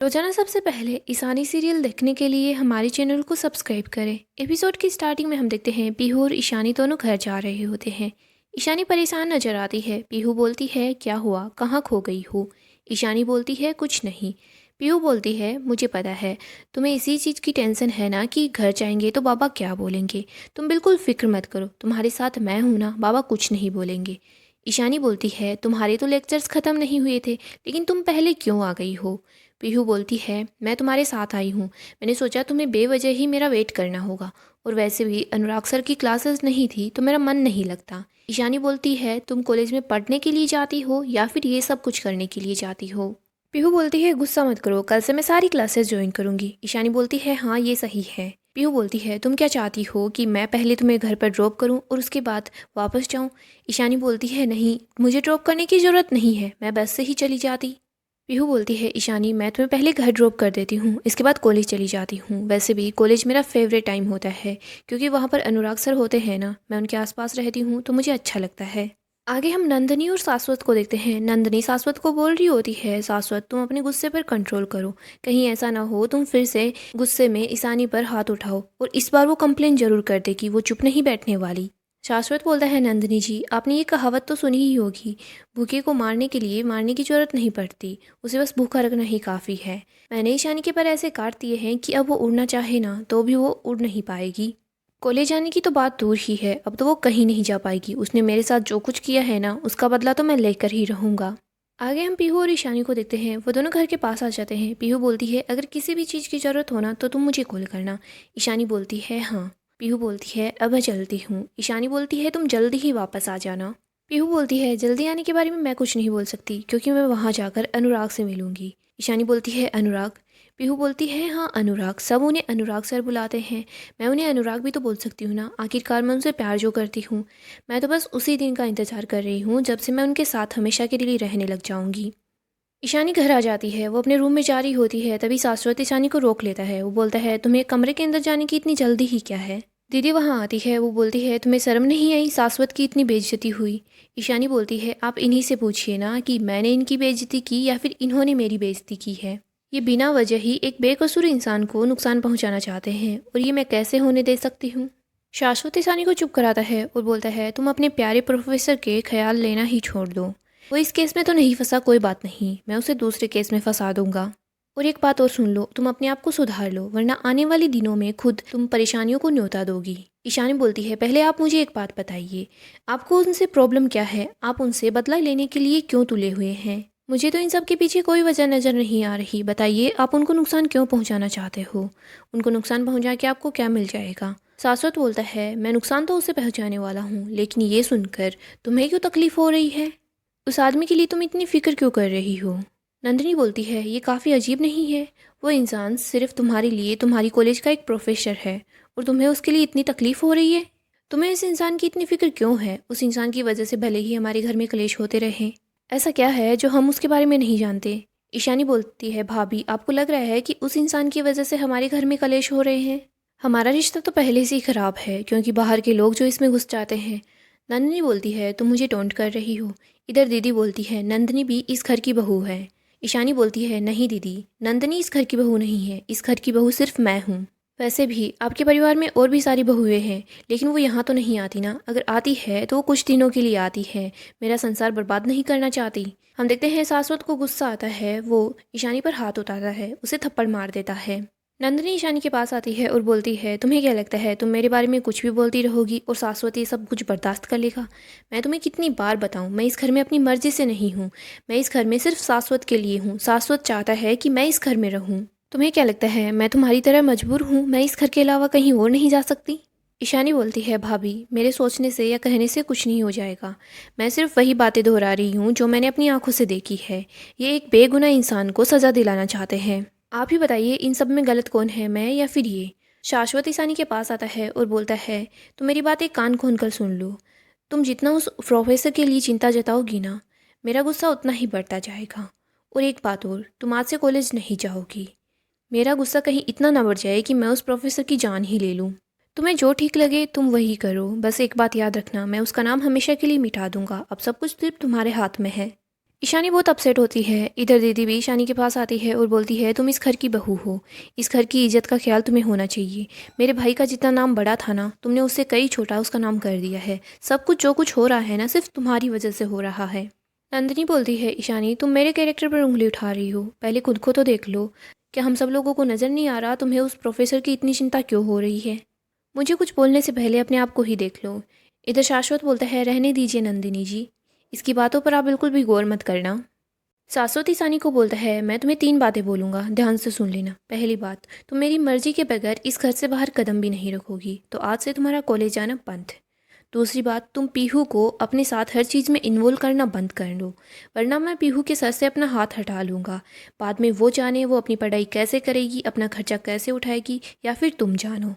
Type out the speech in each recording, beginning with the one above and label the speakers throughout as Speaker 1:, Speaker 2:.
Speaker 1: रोजाना सबसे पहले ईशानी सीरियल देखने के लिए हमारे चैनल को सब्सक्राइब करें। एपिसोड की स्टार्टिंग में हम देखते हैं पीहू और ईशानी दोनों घर जा रहे होते हैं। ईशानी परेशान नजर आती है। पीहू बोलती है क्या हुआ, कहाँ खो गई हो। ईशानी बोलती है कुछ नहीं। पीहू बोलती है मुझे पता है तुम्हें इसी चीज़ की टेंशन है ना कि घर जाएंगे तो बाबा क्या बोलेंगे। तुम बिल्कुल फिक्र मत करो, तुम्हारे साथ मैं हूँ ना, बाबा कुछ नहीं बोलेंगे। ईशानी बोलती है तुम्हारे तो लेक्चर्स ख़त्म नहीं हुए थे, लेकिन तुम पहले क्यों आ गई हो। पीहू बोलती है मैं तुम्हारे साथ आई हूँ, मैंने सोचा तुम्हें बेवजह ही मेरा वेट करना होगा, और वैसे भी अनुराग सर की क्लासेस नहीं थी तो मेरा मन नहीं लगता। ईशानी बोलती है तुम कॉलेज में पढ़ने के लिए जाती हो या फिर ये सब कुछ करने के लिए जाती हो। पीहू बोलती है गुस्सा मत करो, कल से मैं सारी क्लासेस ज्वाइन करूंगी। ईशानी बोलती है हाँ ये सही है। पीहू बोलती है तुम क्या चाहती हो कि मैं पहले तुम्हें घर पर ड्रॉप करूं और उसके बाद वापस जाऊं। ईशानी बोलती है नहीं, मुझे ड्रॉप करने की ज़रूरत नहीं है, मैं बस से ही चली जाती। पीहू बोलती है ईशानी मैं तुम्हें पहले घर ड्रॉप कर देती हूँ, इसके बाद कॉलेज चली जाती हूँ। वैसे भी कॉलेज मेरा फेवरेट टाइम होता है क्योंकि वहाँ पर अनुराग सर होते हैं ना, मैं उनके आसपास रहती हूँ तो मुझे अच्छा लगता है। आगे हम नंदनी और शाश्वत को देखते हैं। नंदनी शाश्वत को बोल रही होती है शाश्वत तुम अपने गुस्से पर कंट्रोल करो, कहीं ऐसा ना हो तुम फिर से गुस्से में ईशानी पर हाथ उठाओ और इस बार वो कंप्लेन जरूर कर दे कि वो चुप नहीं बैठने वाली। शाश्वत बोलता है नंदिनी जी आपने ये कहावत तो सुनी ही होगी, भूखे को मारने के लिए मारने की जरूरत नहीं पड़ती, उसे बस भूखा रखना ही काफ़ी है। मैंने ईशानी के पर ऐसे काट दिए हैं कि अब वो उड़ना चाहे ना तो भी वो उड़ नहीं पाएगी। कॉलेज जाने की तो बात दूर ही है, अब तो वो कहीं नहीं जा पाएगी। उसने मेरे साथ जो कुछ किया है ना उसका बदला तो मैं लेकर ही रहूँगा। आगे हम पीहू और ईशानी को देखते हैं। वो दोनों घर के पास आ जाते हैं। पीहू बोलती है अगर किसी भी चीज़ की ज़रूरत हो ना तो तुम मुझे कॉल करना। ईशानी बोलती है हाँ। पीहू बोलती है अब मैं चलती हूँ। ईशानी बोलती है तुम जल्दी ही वापस आ जाना। पीहू बोलती है जल्दी आने के बारे में मैं कुछ नहीं बोल सकती क्योंकि मैं वहाँ जाकर अनुराग से मिलूंगी। ईशानी बोलती है अनुराग। पीहू बोलती है हाँ अनुराग, सब उन्हें अनुराग सर बुलाते हैं, मैं उन्हें अनुराग भी तो बोल सकती हूँ ना, आखिरकार मैं उनसे प्यार जो करती हूँ। मैं तो बस उसी दिन का इंतज़ार कर रही हूँ जब से मैं उनके साथ हमेशा के लिए रहने लग जाऊँगी। ईशानी घर आ जाती है। वो अपने रूम में जा रही होती है तभी शाश्वत ईशानी को रोक लेता है। वो बोलता है तुम्हें कमरे के अंदर जाने की इतनी जल्दी ही क्या है। दीदी वहाँ आती है। वो बोलती है तुम्हें शर्म नहीं आई, शाश्वत की इतनी बेइज्जती हुई। ईशानी बोलती है आप इन्हीं से पूछिए ना कि मैंने इनकी बेइज्जती की या फिर इन्होंने मेरी बेइज्जती की है। ये बिना वजह ही एक बेकसूर इंसान को नुकसान पहुंचाना चाहते हैं और ये मैं कैसे होने दे सकती हूँ। शाश्वत ईशानी को चुप कराता है और बोलता है तुम अपने प्यारे प्रोफेसर के ख्याल लेना ही छोड़ दो, वो इस केस में तो नहीं फंसा, कोई बात नहीं, मैं उसे दूसरे केस में फंसा दूंगा। और एक बात और सुन लो, तुम अपने आप को सुधार लो वरना आने वाले दिनों में खुद तुम परेशानियों को न्योता दोगी। ईशानी बोलती है पहले आप मुझे एक बात बताइए, आपको उनसे प्रॉब्लम क्या है, आप उनसे बदला लेने के लिए क्यों तुले हुए हैं। मुझे तो इन सब के पीछे कोई वजह नज़र नहीं आ रही, बताइए आप उनको नुकसान क्यों पहुंचाना चाहते हो। उनको नुकसान पहुंचा के आपको क्या मिल जाएगा। शाश्वत बोलता है मैं नुकसान तो उसे पहुंचाने वाला हूँ, लेकिन ये सुनकर तुम्हें क्यों तकलीफ हो रही है, उस आदमी के लिए तुम इतनी फिक्र क्यों कर रही हो। नंदिनी बोलती है ये काफ़ी अजीब नहीं है, वो इंसान सिर्फ तुम्हारे लिए तुम्हारी कॉलेज का एक प्रोफेसर है और तुम्हें उसके लिए इतनी तकलीफ हो रही है। तुम्हें इस इंसान की इतनी फिक्र क्यों है, उस इंसान की वजह से भले ही हमारे घर में कलेश होते रहे, ऐसा क्या है जो हम उसके बारे में नहीं जानते। ईशानी बोलती है भाभी आपको लग रहा है कि उस इंसान की वजह से हमारे घर में कलेश हो रहे हैं, हमारा रिश्ता तो पहले से ही खराब है क्योंकि बाहर के लोग जो इसमें घुस जाते हैं। नंदिनी बोलती है तुम मुझे टोंट कर रही हो। इधर दीदी बोलती है नंदिनी भी इस घर की बहू है। ईशानी बोलती है नहीं दीदी, नंदिनी इस घर की बहू नहीं है, इस घर की बहू सिर्फ मैं हूँ। वैसे भी आपके परिवार में और भी सारी बहुएं हैं, लेकिन वो यहाँ तो नहीं आती ना, अगर आती है तो वो कुछ दिनों के लिए आती है, मेरा संसार बर्बाद नहीं करना चाहती। हम देखते हैं शाश्वत को गुस्सा आता है, वो ईशानी पर हाथ उठाता है, उसे थप्पड़ मार देता है। नंदिनी ईशानी के पास आती है और बोलती है तुम्हें क्या लगता है तुम मेरे बारे में कुछ भी बोलती रहोगी और शाश्वत ये सब कुछ बर्दाश्त कर लेगा। मैं तुम्हें कितनी बार बताऊं, मैं इस घर में अपनी मर्जी से नहीं हूँ, मैं इस घर में सिर्फ शाश्वत के लिए हूँ, शाश्वत चाहता है कि मैं इस घर में रहूँ। तुम्हें क्या लगता है मैं तुम्हारी तरह मजबूर हूँ, मैं इस घर के अलावा कहीं और नहीं जा सकती। ईशानी बोलती है भाभी मेरे सोचने से या कहने से कुछ नहीं हो जाएगा, मैं सिर्फ वही बातें दोहरा रही हूँ जो मैंने अपनी आंखों से देखी है। ये एक बेगुनाह इंसान को सज़ा दिलाना चाहते हैं, आप ही बताइए इन सब में गलत कौन है, मैं या फिर ये। शाश्वत ईशानी के पास आता है और बोलता है तुम मेरी बात एक कान खोल कर सुन लो, तुम जितना उस प्रोफेसर के लिए चिंता जताओगी ना, मेरा गुस्सा उतना ही बढ़ता जाएगा। और एक बात और, तुम आज से कॉलेज नहीं जाओगी, मेरा गुस्सा कहीं इतना ना बढ़ जाए कि मैं उस प्रोफेसर की जान ही ले लूँ। तुम्हें जो ठीक लगे तुम वही करो, बस एक बात याद रखना मैं उसका नाम हमेशा के लिए मिटा दूंगा, अब सब कुछ सिर्फ तुम्हारे हाथ में है। ईशानी बहुत अपसेट होती है। इधर दीदी भी ईशानी के पास आती है और बोलती है तुम इस घर की बहू हो, इस घर की इज्जत का ख्याल तुम्हें होना चाहिए। मेरे भाई का जितना नाम बड़ा था ना, तुमने उससे कई छोटा उसका नाम कर दिया है। सब कुछ जो कुछ हो रहा है ना, सिर्फ तुम्हारी वजह से हो रहा है। नंदिनी बोलती है ईशानी तुम मेरे कैरेक्टर पर उंगली उठा रही हो, पहले खुद को तो देख लो। क्या हम सब लोगों को नज़र नहीं आ रहा तुम्हें उस प्रोफेसर की इतनी चिंता क्यों हो रही है? मुझे कुछ बोलने से पहले अपने आप को ही देख लो। इधर शाश्वत बोलता है रहने दीजिए नंदिनी जी, इसकी बातों पर आप बिल्कुल भी गौर मत करना। शाश्वत ईशानी को बोलता है मैं तुम्हें 3 बातें बोलूँगा, ध्यान से सुन लेना। पहली बात, तुम मेरी मर्जी के बगैर इस घर से बाहर कदम भी नहीं रखोगी, तो आज से तुम्हारा कॉलेज जाना बंद। दूसरी बात, तुम पीहू को अपने साथ हर चीज़ में इन्वॉल्व करना बंद कर लो, वरना मैं पीहू के सर से अपना हाथ हटा लूँगा। बाद में वो जाने वो अपनी पढ़ाई कैसे करेगी, अपना खर्चा कैसे उठाएगी, या फिर तुम जानो।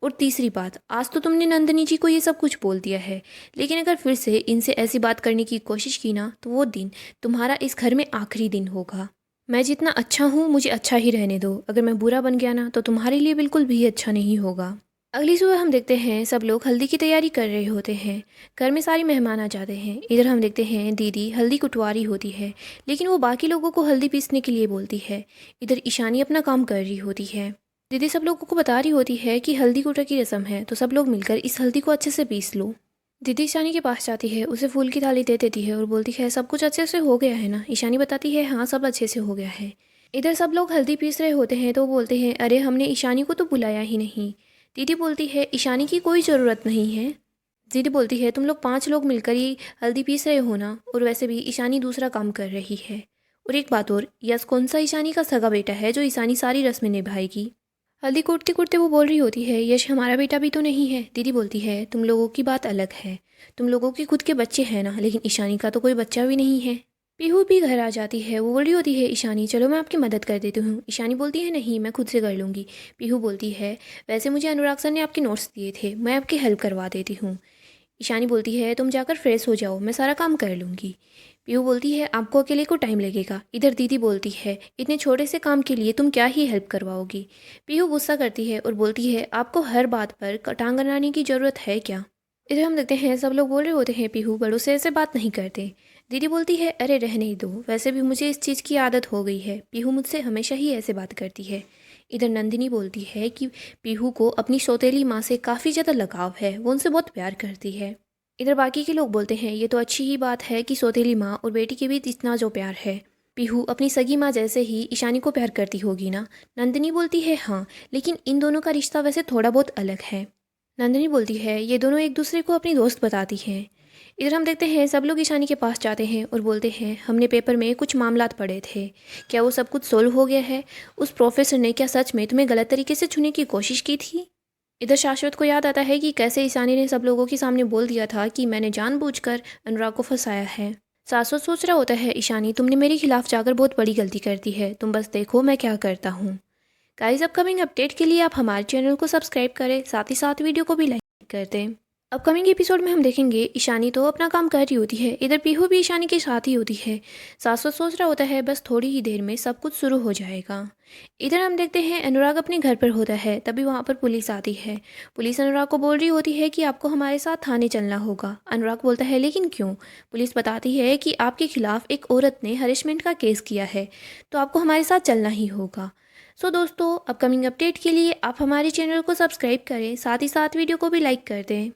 Speaker 1: और तीसरी बात, आज तो तुमने नंदिनी जी को ये सब कुछ बोल दिया है, लेकिन अगर फिर से इनसे ऐसी बात करने की कोशिश की ना, तो वो दिन तुम्हारा इस घर में आखिरी दिन होगा। मैं जितना अच्छा हूँ मुझे अच्छा ही रहने दो, अगर मैं बुरा बन गया ना तो तुम्हारे लिए बिल्कुल भी अच्छा नहीं होगा। अगली सुबह हम देखते हैं सब लोग हल्दी की तैयारी कर रहे होते हैं। घर में सारे मेहमान आ जाते हैं। इधर हम देखते हैं दीदी हल्दी कुटवा रही होती है, लेकिन वो बाकी लोगों को हल्दी पीसने के लिए बोलती है। इधर ईशानी अपना काम कर रही होती है। दीदी सब लोगों को बता रही होती है कि हल्दी कुटा की रस्म है, तो सब लोग मिलकर इस हल्दी को अच्छे से पीस लो। दीदी ईशानी के पास जाती है, उसे फूल की थाली दे देती है और बोलती है सब कुछ अच्छे से हो गया है ना? ईशानी बताती है हाँ सब अच्छे से हो गया है। इधर सब लोग हल्दी पीस रहे होते हैं तो वो बोलते हैं अरे हमने ईशानी को तो बुलाया ही नहीं। दीदी बोलती है ईशानी की कोई ज़रूरत नहीं है। दीदी बोलती है तुम लोग 5 लोग मिलकर ही हल्दी पीस रहे हो ना, और वैसे भी ईशानी दूसरा काम कर रही है। और एक बात और, यस कौन सा ईशानी का सगा बेटा है जो ईशानी सारी रस्में निभाएगी? हल्दी कूटते कूटते वो बोल रही होती है यश हमारा बेटा भी तो नहीं है। दीदी बोलती है तुम लोगों की बात अलग है, तुम लोगों के खुद के बच्चे हैं ना, लेकिन ईशानी का तो कोई बच्चा भी नहीं है। पीहू भी घर आ जाती है। वो बोल रही होती है ईशानी चलो मैं आपकी मदद कर देती हूँ। ईशानी बोलती है नहीं मैं खुद से कर लूँगी। पीहू बोलती है वैसे मुझे अनुराग सर ने आपके नोट्स दिए थे, मैं आपकी हेल्प करवा देती हूँ। ईशानी बोलती है तुम जाकर फ्रेश हो जाओ, मैं सारा काम कर लूँगी। पीहू बोलती है आपको अकेले को टाइम लगेगा। इधर दीदी बोलती है इतने छोटे से काम के लिए तुम क्या ही हेल्प करवाओगी? पीहू गुस्सा करती है और बोलती है आपको हर बात पर टांग अड़ाने की ज़रूरत है क्या? इधर हम देखते हैं सब लोग बोल रहे होते हैं पीहू बड़ों से ऐसे बात नहीं करते। दीदी बोलती है अरे रहने ही दो, वैसे भी मुझे इस चीज़ की आदत हो गई है, पीहू मुझसे हमेशा ही ऐसे बात करती है। इधर नंदिनी बोलती है कि पीहू को अपनी सौतेली माँ से काफ़ी ज़्यादा लगाव है, वो उनसे बहुत प्यार करती है। इधर बाकी के लोग बोलते हैं ये तो अच्छी ही बात है कि सौतेली माँ और बेटी के बीच इतना जो प्यार है। पीहू अपनी सगी माँ जैसे ही ईशानी को प्यार करती होगी ना? नंदिनी बोलती है हाँ, लेकिन इन दोनों का रिश्ता वैसे थोड़ा बहुत अलग है। नंदिनी बोलती है ये दोनों एक दूसरे को अपनी दोस्त बताती हैं। इधर हम देखते हैं सब लोग ईशानी के पास जाते हैं और बोलते हैं हमने पेपर में कुछ मामलात पढ़े थे, क्या वो सब कुछ सोल्व हो गया है? उस प्रोफेसर ने क्या सच में तुम्हें गलत तरीके से चुनने की कोशिश की थी? इधर शाश्वत को याद आता है कि कैसे ईशानी ने सब लोगों के सामने बोल दिया था कि मैंने जानबूझकर अनुराग को फंसाया है। शाश्वत सोच रहा होता है ईशानी तुमने मेरे खिलाफ जाकर बहुत बड़ी गलती कर दी है, तुम बस देखो मैं क्या करता हूँ। गाइस अपकमिंग अपडेट के लिए आप हमारे चैनल को सब्सक्राइब करें, साथ ही साथ वीडियो को भी लाइक कर दें। अपकमिंग एपिसोड में हम देखेंगे ईशानी तो अपना काम कर रही होती है, इधर पीहू भी ईशानी के साथ ही होती है। शाश्वत सोच रहा होता है बस थोड़ी ही देर में सब कुछ शुरू हो जाएगा। इधर हम देखते हैं अनुराग अपने घर पर होता है, तभी वहाँ पर पुलिस आती है। पुलिस अनुराग को बोल रही होती है कि आपको हमारे साथ थाने चलना होगा। अनुराग बोलता है लेकिन क्यों? पुलिस बताती है कि आपके खिलाफ एक औरत ने हरेसमेंट का केस किया है, तो आपको हमारे साथ चलना ही होगा। सो दोस्तों अपकमिंग अपडेट के लिए आप हमारे चैनल को सब्सक्राइब करें, साथ ही साथ वीडियो को भी लाइक कर दें।